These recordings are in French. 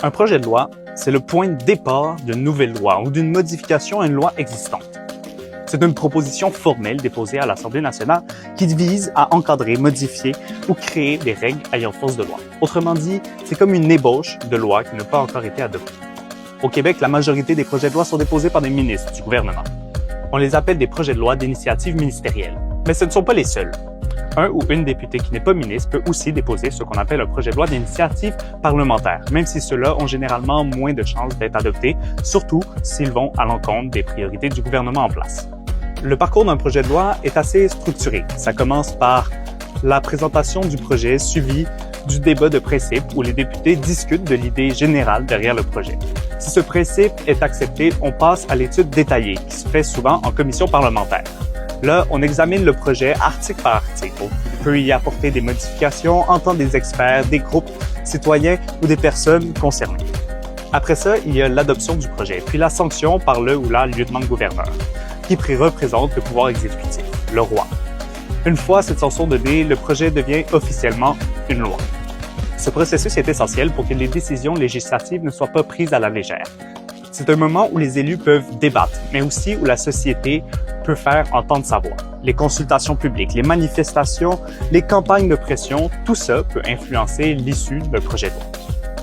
Un projet de loi, c'est le point de départ d'une nouvelle loi ou d'une modification à une loi existante. C'est une proposition formelle déposée à l'Assemblée nationale qui vise à encadrer, modifier ou créer des règles ayant force de loi. Autrement dit, c'est comme une ébauche de loi qui n'a pas encore été adoptée. Au Québec, la majorité des projets de loi sont déposés par des ministres du gouvernement. On les appelle des projets de loi d'initiative ministérielle. Mais ce ne sont pas les seuls. Un ou une députée qui n'est pas ministre peut aussi déposer ce qu'on appelle un projet de loi d'initiative parlementaire, même si ceux-là ont généralement moins de chances d'être adoptés, surtout s'ils vont à l'encontre des priorités du gouvernement en place. Le parcours d'un projet de loi est assez structuré. Ça commence par la présentation du projet suivi du débat de principe où les députés discutent de l'idée générale derrière le projet. Si ce principe est accepté, on passe à l'étude détaillée qui se fait souvent en commission parlementaire. Là, on examine le projet article par article. On peut y apporter des modifications, entendre des experts, des groupes citoyens ou des personnes concernées. Après ça, il y a l'adoption du projet, puis la sanction par le ou la lieutenant-gouverneur, qui représente le pouvoir exécutif, le roi. Une fois cette sanction donnée, le projet devient officiellement une loi. Ce processus est essentiel pour que les décisions législatives ne soient pas prises à la légère. C'est un moment où les élus peuvent débattre, mais aussi où la société peut faire entendre sa voix. Les consultations publiques, les manifestations, les campagnes de pression, tout ça peut influencer l'issue d'un projet de loi.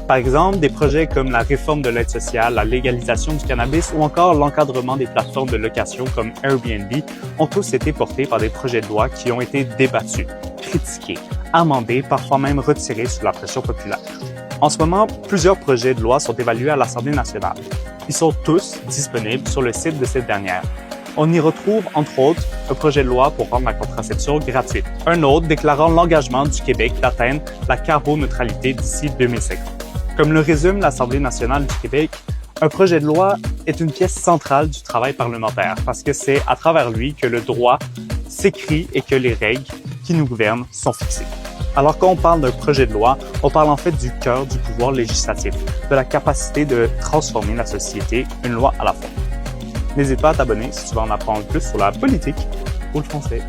Par exemple, des projets comme la réforme de l'aide sociale, la légalisation du cannabis ou encore l'encadrement des plateformes de location comme Airbnb ont tous été portés par des projets de loi qui ont été débattus, critiqués, amendés, parfois même retirés sous la pression populaire. En ce moment, plusieurs projets de loi sont évalués à l'Assemblée nationale. Ils sont tous disponibles sur le site de cette dernière. On y retrouve, entre autres, un projet de loi pour rendre la contraception gratuite, un autre déclarant l'engagement du Québec d'atteindre la carboneutralité d'ici 2050. Comme le résume l'Assemblée nationale du Québec, un projet de loi est une pièce centrale du travail parlementaire parce que c'est à travers lui que le droit s'écrit et que les règles qui nous gouvernent sont fixées. Alors quand on parle d'un projet de loi, on parle en fait du cœur du pouvoir législatif, de la capacité de transformer la société une loi à la fois. N'hésite pas à t'abonner si tu veux en apprendre plus sur la politique ou le français.